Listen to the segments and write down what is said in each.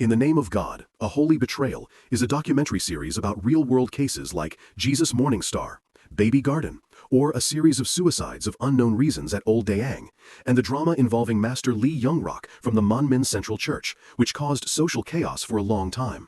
In the Name of God, A Holy Betrayal is a documentary series about real-world cases like Jesus Morning Star, Baby Garden, or a series of suicides of unknown reasons at Old Dayang, and the drama involving Master Lee Youngrock from the Manmin Central Church, which caused social chaos for a long time.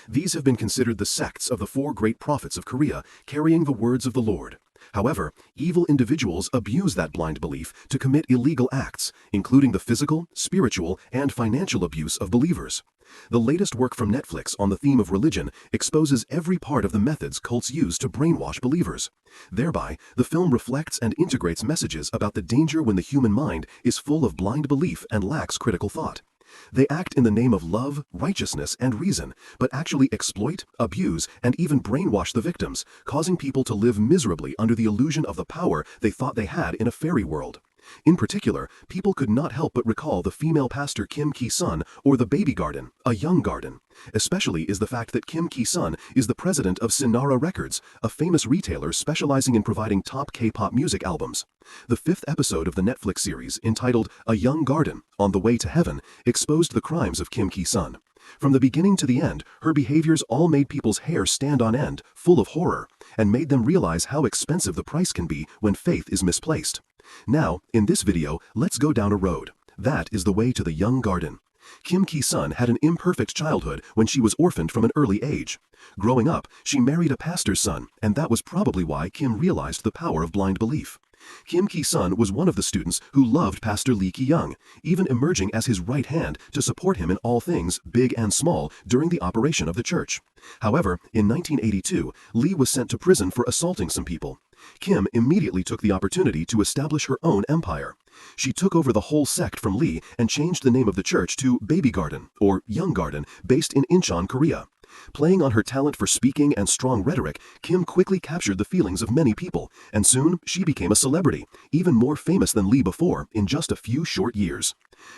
These have been considered the sects of the four great prophets of Korea, carrying the words of the Lord. However, evil individuals abuse that blind belief to commit illegal acts, including the physical, spiritual, and financial abuse of believers. The latest work from Netflix on the theme of religion exposes every part of the methods cults use to brainwash believers. Thereby, the film reflects and integrates messages about the danger when the human mind is full of blind belief and lacks critical thought. They act in the name of love, righteousness, and reason, but actually exploit, abuse, and even brainwash the victims, causing people to live miserably under the illusion of the power they thought they had in a fairy world. In particular, people could not help but recall the female pastor Kim Ki-sun or the Baby Garden, a young garden. Especially is the fact that Kim Ki-sun is the president of Sinara Records, a famous retailer specializing in providing top K-pop music albums. The fifth episode of the Netflix series, entitled A Young Garden, On the Way to Heaven, exposed the crimes of Kim Ki-sun. From the beginning to the end, her behaviors all made people's hair stand on end, full of horror, and made them realize how expensive the price can be when faith is misplaced. Now, in this video, let's go down a road. That is the way to the young garden. Kim Ki-sun had an imperfect childhood when she was orphaned from an early age. Growing up, she married a pastor's son, and that was probably why Kim realized the power of blind belief. Kim Ki-sun was one of the students who loved Pastor Lee Ki-young, even emerging as his right hand to support him in all things, big and small, during the operation of the church. However, in 1982, Lee was sent to prison for assaulting some people. Kim immediately took the opportunity to establish her own empire. She took over the whole sect from Lee and changed the name of the church to Baby Garden, or Young Garden, based in Incheon, Korea. Playing on her talent for speaking and strong rhetoric, Kim quickly captured the feelings of many people, and soon she became a celebrity, even more famous than Lee before, in just a few short years.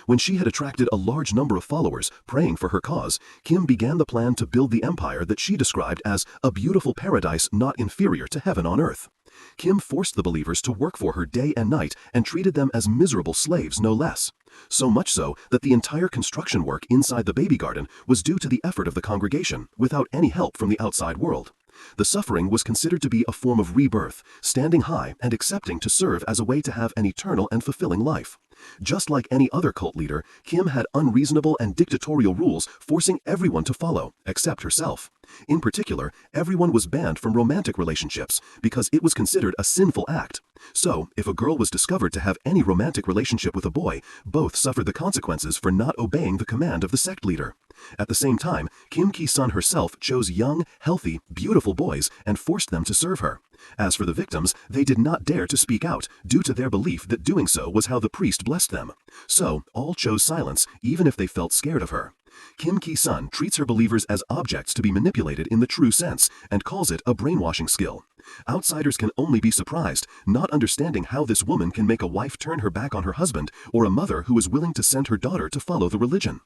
When she had attracted a large number of followers praying for her cause, Kim began the plan to build the empire that she described as a beautiful paradise not inferior to heaven on earth. Kim forced the believers to work for her day and night and treated them as miserable slaves, no less. So much so that the entire construction work inside the Baby Garden was due to the effort of the congregation, without any help from the outside world. The suffering was considered to be a form of rebirth, standing high and accepting to serve as a way to have an eternal and fulfilling life. Just like any other cult leader, Kim had unreasonable and dictatorial rules forcing everyone to follow, except herself. In particular, everyone was banned from romantic relationships because it was considered a sinful act. So, if a girl was discovered to have any romantic relationship with a boy, both suffered the consequences for not obeying the command of the sect leader. At the same time, Kim Ki-sun herself chose young, healthy, beautiful boys and forced them to serve her. As for the victims, they did not dare to speak out due to their belief that doing so was how the priest blessed them. So, all chose silence, even if they felt scared of her. Kim Ki-sun treats her believers as objects to be manipulated in the true sense and calls it a brainwashing skill. Outsiders can only be surprised, not understanding how this woman can make a wife turn her back on her husband or a mother who is willing to send her daughter to follow the religion.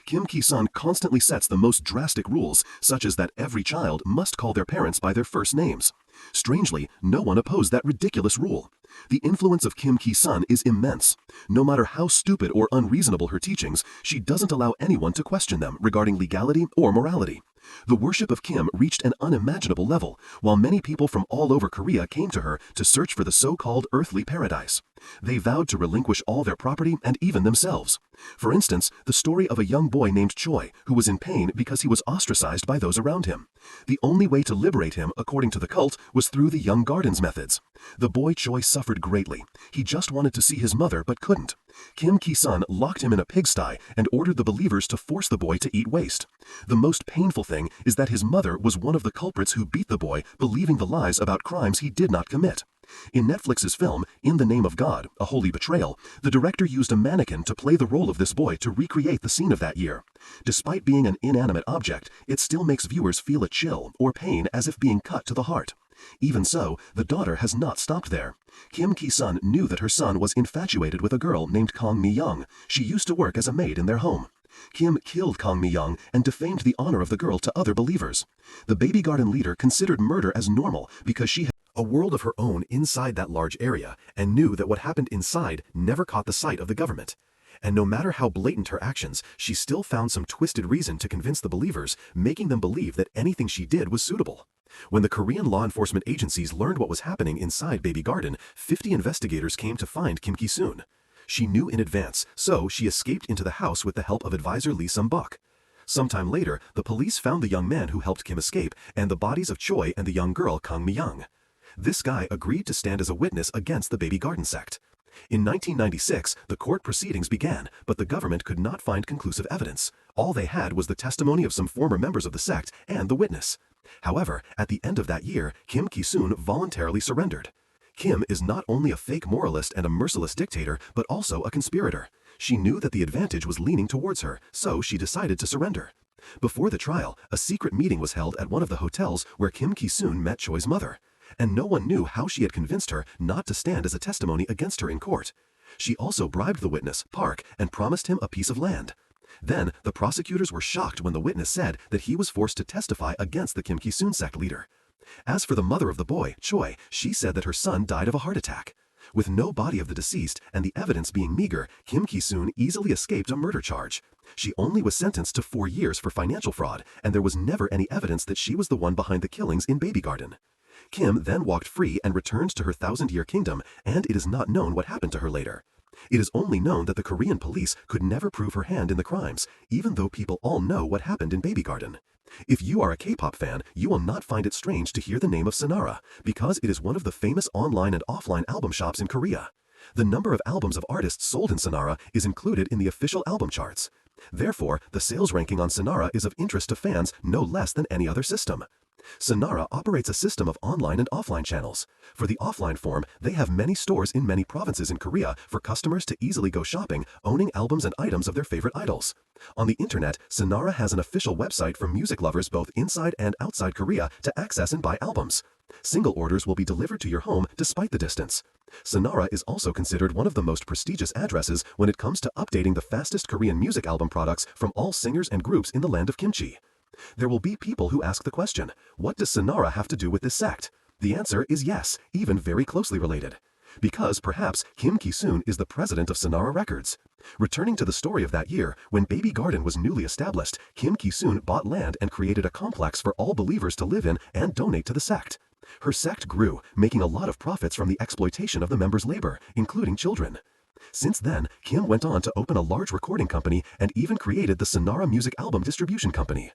Kim Ki-sun constantly sets the most drastic rules, such as that every child must call their parents by their first names. Strangely, no one opposed that ridiculous rule. The influence of Kim Ki-sun is immense. No matter how stupid or unreasonable her teachings, she doesn't allow anyone to question them regarding legality or morality. The worship of Kim reached an unimaginable level, while many people from all over Korea came to her to search for the so-called earthly paradise. They vowed to relinquish all their property and even themselves. For instance, the story of a young boy named Choi, who was in pain because he was ostracized by those around him. The only way to liberate him, according to the cult, was through the Young Gardens methods. The boy Choi suffered greatly. He just wanted to see his mother but couldn't. Kim Ki-sun locked him in a pigsty and ordered the believers to force the boy to eat waste. The most painful thing is that his mother was one of the culprits who beat the boy, believing the lies about crimes he did not commit. In Netflix's film, In the Name of God, A Holy Betrayal, the director used a mannequin to play the role of this boy to recreate the scene of that year. Despite being an inanimate object, it still makes viewers feel a chill or pain as if being cut to the heart. Even so, the daughter has not stopped there. Kim Ki-sun knew that her son was infatuated with a girl named Kang Mi-young. She used to work as a maid in their home. Kim killed Kang Mi-young and defamed the honor of the girl to other believers. The Baby Garden leader considered murder as normal because she had a world of her own inside that large area and knew that what happened inside never caught the sight of the government. And no matter how blatant her actions, she still found some twisted reason to convince the believers, making them believe that anything she did was suitable. When the Korean law enforcement agencies learned what was happening inside Baby Garden, 50 investigators came to find Kim Ki-soon. She knew in advance, so she escaped into the house with the help of advisor Lee Sung-buk. Sometime later, the police found the young man who helped Kim escape and the bodies of Choi and the young girl Kang Mi-young. This guy agreed to stand as a witness against the Baby Garden sect. In 1996, the court proceedings began, but the government could not find conclusive evidence. All they had was the testimony of some former members of the sect and the witness. However, at the end of that year, Kim Ki-soon voluntarily surrendered. Kim is not only a fake moralist and a merciless dictator, but also a conspirator. She knew that the advantage was leaning towards her, so she decided to surrender. Before the trial, a secret meeting was held at one of the hotels where Kim Ki-soon met Choi's mother. And no one knew how she had convinced her not to stand as a testimony against her in court. She also bribed the witness, Park, and promised him a piece of land. Then, the prosecutors were shocked when the witness said that he was forced to testify against the Kim Ki-soon sect leader. As for the mother of the boy, Choi, she said that her son died of a heart attack. With no body of the deceased and the evidence being meager, Kim Ki-soon easily escaped a murder charge. She only was sentenced to 4 years for financial fraud, and there was never any evidence that she was the one behind the killings in Baby Garden. Kim then walked free and returned to her 1,000-year kingdom, and it is not known what happened to her later. It is only known that the Korean police could never prove her hand in the crimes, even though people all know what happened in Baby Garden. If you are a K-pop fan, you will not find it strange to hear the name of Sonara, because it is one of the famous online and offline album shops in Korea. The number of albums of artists sold in Sonara is included in the official album charts. Therefore, the sales ranking on Sonara is of interest to fans no less than any other system. Sonara operates a system of online and offline channels. For the offline form, they have many stores in many provinces in Korea for customers to easily go shopping, owning albums and items of their favorite idols. On the internet, Sonara has an official website for music lovers both inside and outside Korea to access and buy albums. Single orders will be delivered to your home despite the distance. Sonara is also considered one of the most prestigious addresses when it comes to updating the fastest Korean music album products from all singers and groups in the land of kimchi. There will be people who ask the question, what does Sonara have to do with this sect? The answer is yes, even very closely related. Because perhaps Kim Ki-soon is the president of Sonara Records. Returning to the story of that year, when Baby Garden was newly established, Kim Ki-soon bought land and created a complex for all believers to live in and donate to the sect. Her sect grew, making a lot of profits from the exploitation of the members' labor, including children. Since then, Kim went on to open a large recording company and even created the Sonara Music Album Distribution Company.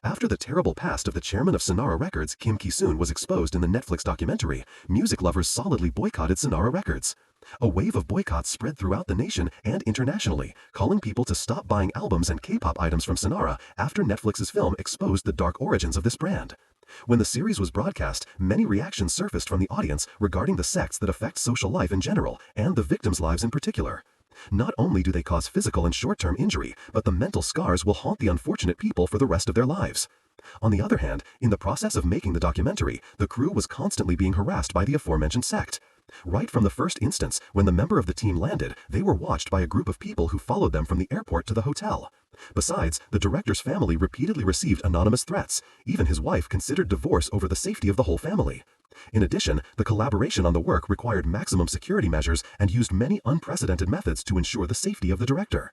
After the terrible past of the chairman of Sonara Records, Kim Ki-soon, was exposed in the Netflix documentary, music lovers solidly boycotted Sonara Records. A wave of boycotts spread throughout the nation and internationally, calling people to stop buying albums and K-pop items from Sonara after Netflix's film exposed the dark origins of this brand. When the series was broadcast, many reactions surfaced from the audience regarding the sects that affect social life in general and the victims' lives in particular. Not only do they cause physical and short-term injury, but the mental scars will haunt the unfortunate people for the rest of their lives. On the other hand, in the process of making the documentary, the crew was constantly being harassed by the aforementioned sect. Right from the first instance, when the member of the team landed, they were watched by a group of people who followed them from the airport to the hotel. Besides, the director's family repeatedly received anonymous threats. Even his wife considered divorce over the safety of the whole family. In addition, the collaboration on the work required maximum security measures and used many unprecedented methods to ensure the safety of the director.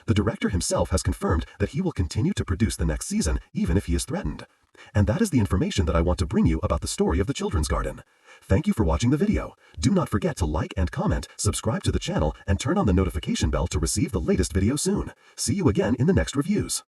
The director himself has confirmed that he will continue to produce the next season, even if he is threatened. And that is the information that I want to bring you about the story of the Children's Garden. Thank you for watching the video. Do not forget to like and comment, subscribe to the channel, and turn on the notification bell to receive the latest video soon. See you again in the next reviews.